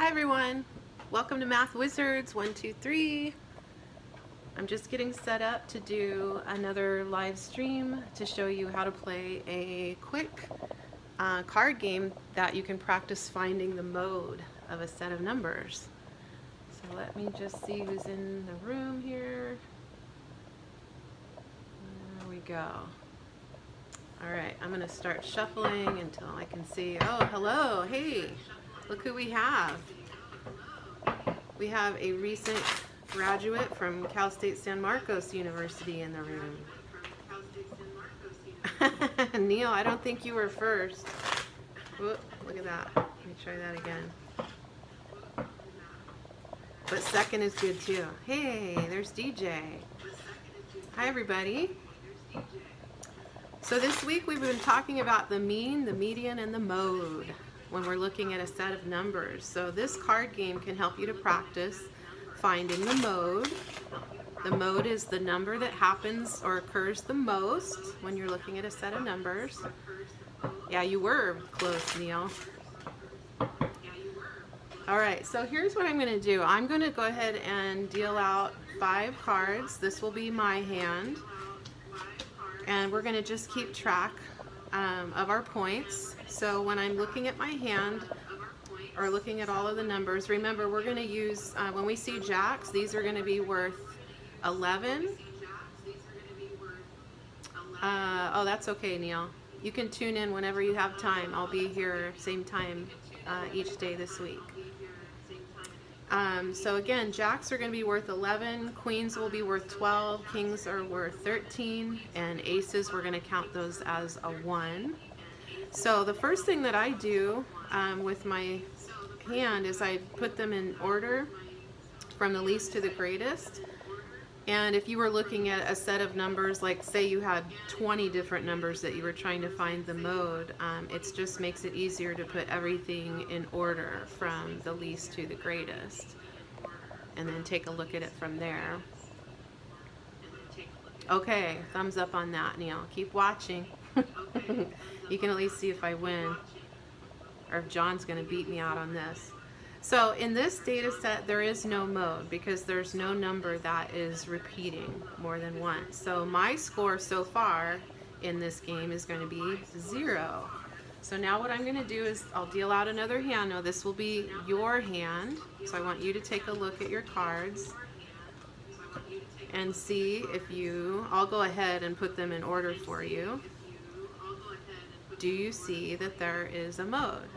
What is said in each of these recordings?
Hi everyone, welcome to Math Wizards 123. I'm just getting set up to do another live stream to show you how to play a quick card game that you can practice finding the mode of a set of numbers. So let me just see who's in the room here. There we go. All right, I'm going to start shuffling until I can see. Oh, hello. Hey, look who we have. We have a recent graduate from Cal State San Marcos University in the room. Neil, I don't think you were first. Whoop, look at that. Let me try that again. But second is good too. Hey, there's DJ. Hi everybody. So this week we've been talking about the mean, the median, and the mode when we're looking at a set of numbers. So this card game can help you to practice finding the mode. The mode is the number that happens or occurs the most when you're looking at a set of numbers. Yeah, you were close, Neil. All right, so here's what I'm going to do. I'm going to go ahead and deal out 5 cards. This will be my hand. And we're going to just keep track of our points. So when I'm looking at my hand or looking at all of the numbers, remember we're going to use, when we see jacks, these are going to be worth 11. Oh, that's okay, Neil. You can tune in whenever you have time. I'll be here same time each day this week. So again, jacks are going to be worth 11, queens will be worth 12, kings are worth 13, and aces, we're going to count those as a 1. So the first thing that I do with my hand is I put them in order from the least to the greatest. And if you were looking at a set of numbers, like say you had 20 different numbers that you were trying to find the mode, it just makes it easier to put everything in order from the least to the greatest. And then take a look at it from there. Okay, thumbs up on that, Neil. Keep watching. You can at least see if I win, or if John's going to beat me out on this. So in this data set, there is no mode because there's no number that is repeating more than once. So my score so far in this game is going to be 0. So now what I'm going to do is I'll deal out another hand. Now this will be your hand. So I want you to take a look at your cards and see if you, I'll go ahead and put them in order for you. Do you see that there is a mode?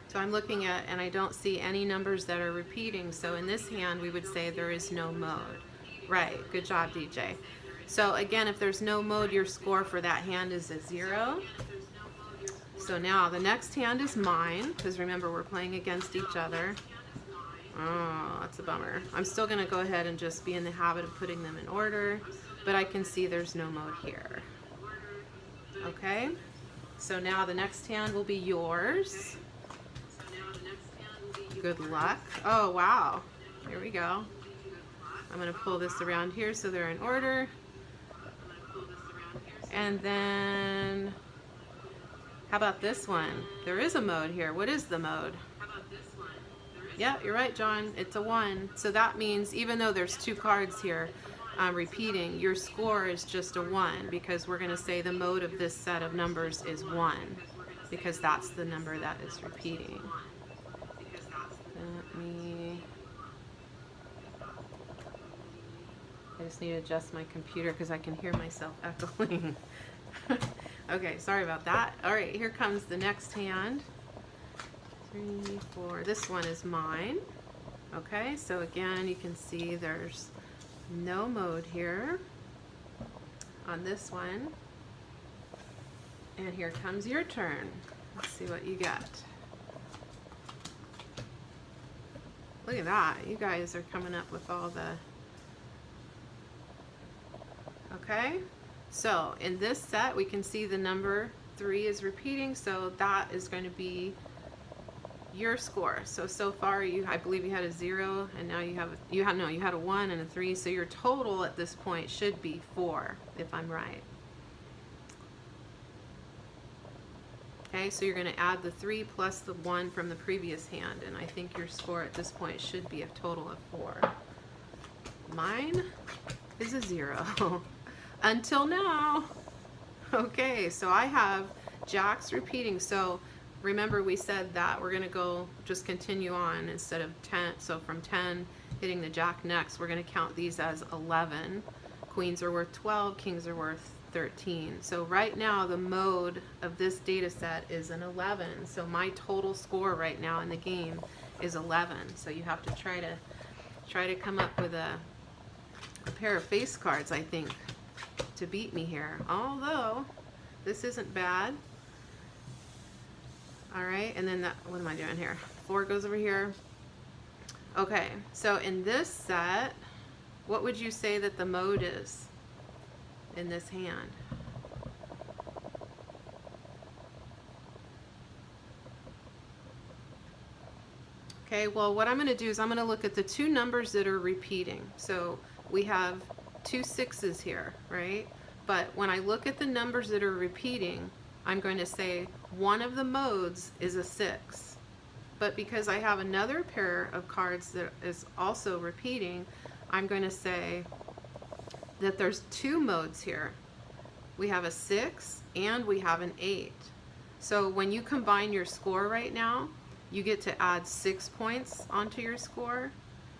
So I'm looking at, and I don't see any numbers that are repeating. So in this hand, we would say there is no mode. Right, good job, DJ. So again, if there's no mode, your score for that hand is a 0. So now the next hand is mine, because remember, we're playing against each other. Oh, that's a bummer. I'm still going to go ahead and just be in the habit of putting them in order, but I can see there's no mode here. Okay, so now the next hand will be yours. Good luck. Oh, wow. Here we go. I'm going to pull this around here so they're in order. And then, how about this one? There is a mode here. What is the mode? Yeah, you're right, John. It's a 1. So that means even though there's 2 cards here repeating, your score is just a 1 because we're going to say the mode of this set of numbers is 1 because that's the number that is repeating. I just need to adjust my computer because I can hear myself echoing. Okay, sorry about that. All right, here comes the next hand. 3, 4. This one is mine. Okay, so again, you can see there's no mode here on this one. And here comes your turn. Let's see what you got. Look at that. You guys are coming up with all the... Okay, so in this set we can see the number 3 is repeating, so that is going to be your score. So far I believe you had a 0, and now you had a 1 and a 3, so your total at this point should be 4 if I'm right. Okay, so you're going to add the 3 plus the 1 from the previous hand, and I think your score at this point should be a total of 4. Mine is a 0 until now. Okay, so I have jacks repeating. So remember we said that we're going to go just continue on instead of 10. So from 10 hitting the jack next, we're going to count these as 11. Queens are worth 12, kings are worth 13. So right now the mode of this data set is an 11. So my total score right now in the game is 11. So you have to try to come up with a pair of face cards, I think, to beat me here. Although this isn't bad. All right, and then that, what am I doing here? 4 goes over here. Okay, so in this set, what would you say that the mode is in this hand? Okay, well, what I'm going to do is I'm going to look at the 2 numbers that are repeating. So we have 2 6s here, right? But when I look at the numbers that are repeating, I'm going to say one of the modes is a 6. But because I have another pair of cards that is also repeating, I'm going to say that there's 2 modes here. We have a 6 and we have an 8. So when you combine your score right now, you get to add 6 points onto your score,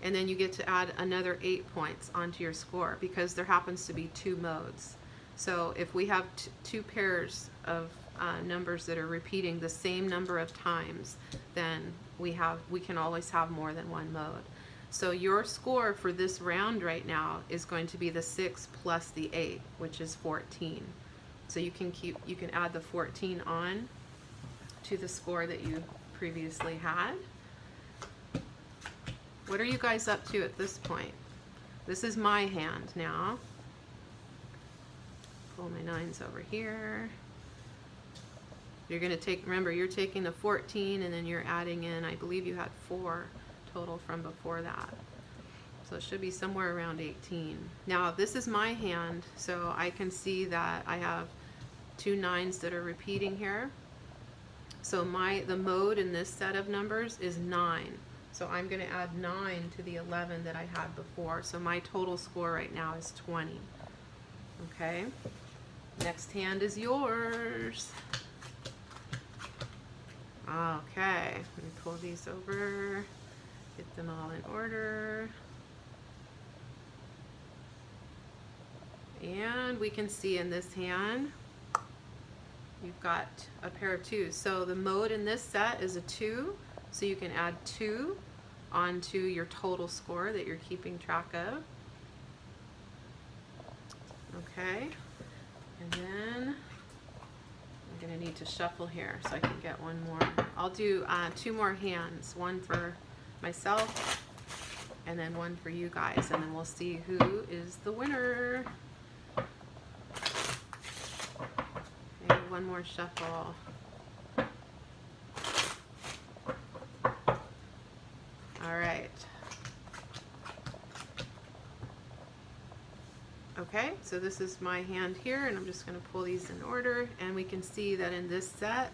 and then you get to add another 8 points onto your score because there happens to be 2 modes. So if we have 2 pairs of numbers that are repeating the same number of times, then we can always have more than one mode. So your score for this round right now is going to be the 6 plus the 8, which is 14. So you can add the 14 on to the score that you previously had. What are you guys up to at this point? This is my hand now. Pull my 9s over here. You're going to take, remember, you're taking the 14 and then you're adding in, I believe you had 4 total from before that. So it should be somewhere around 18. Now this is my hand, so I can see that I have 2 9s that are repeating here. So the mode in this set of numbers is 9. So I'm going to add 9 to the 11 that I had before. So my total score right now is 20. Okay. Next hand is yours. Okay. Let me pull these over. Get them all in order. And we can see in this hand, you've got a pair of 2s. So the mode in this set is a 2. So you can add 2 onto your total score that you're keeping track of. Okay. And then I'm going to need to shuffle here so I can get one more. I'll do 2 more hands. One for myself and then one for you guys. And then we'll see who is the winner. Maybe one more shuffle. All right. Okay, so this is my hand here, and I'm just going to pull these in order, and we can see that in this set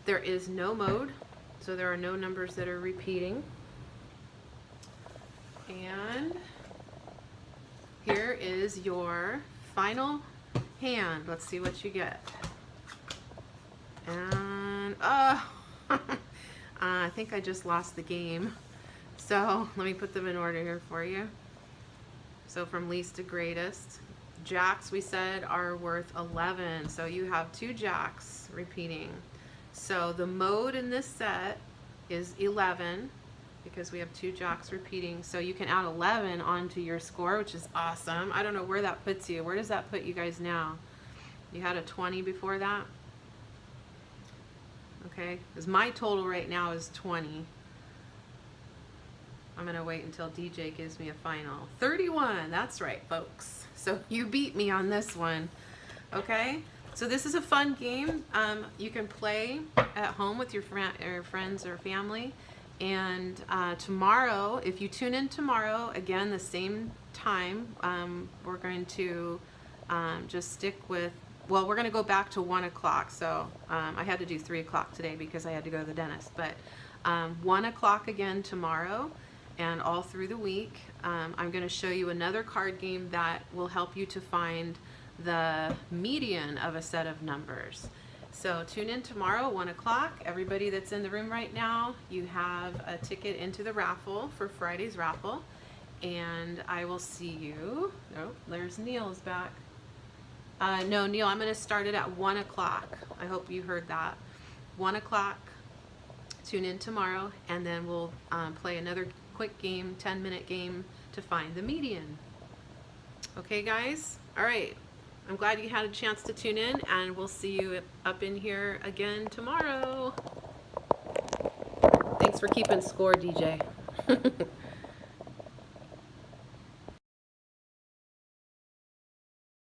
there is no mode, so there are no numbers that are repeating. And here is your final hand. Let's see what you get. And I think I just lost the game. So let me put them in order here for you. So from least to greatest, jacks we said are worth 11. So you have 2 jacks repeating. So the mode in this set is 11 because we have 2 jacks repeating. So you can add 11 onto your score, which is awesome. I don't know where that puts you. Where does that put you guys now? You had a 20 before that? Okay, because my total right now is 20. I'm going to wait until DJ gives me a final. 31, that's right, folks. So you beat me on this one. Okay, so this is a fun game. You can play at home with your friends or family. And tomorrow, if you tune in tomorrow, again, the same time, we're going to just stick with well, we're going to go back to 1 o'clock. So I had to do 3 o'clock today because I had to go to the dentist. But 1 o'clock again tomorrow and all through the week. I'm going to show you another card game that will help you to find the median of a set of numbers. So tune in tomorrow, 1 o'clock. Everybody that's in the room right now, you have a ticket into the raffle for Friday's raffle. And I will see you. Oh, there's Neil's back. No, Neil, I'm going to start it at 1 o'clock. I hope you heard that. 1 o'clock. Tune in tomorrow, and then we'll play another quick game, 10-minute game to find the median. Okay, guys? All right. I'm glad you had a chance to tune in, and we'll see you up in here again tomorrow. Thanks for keeping score, DJ.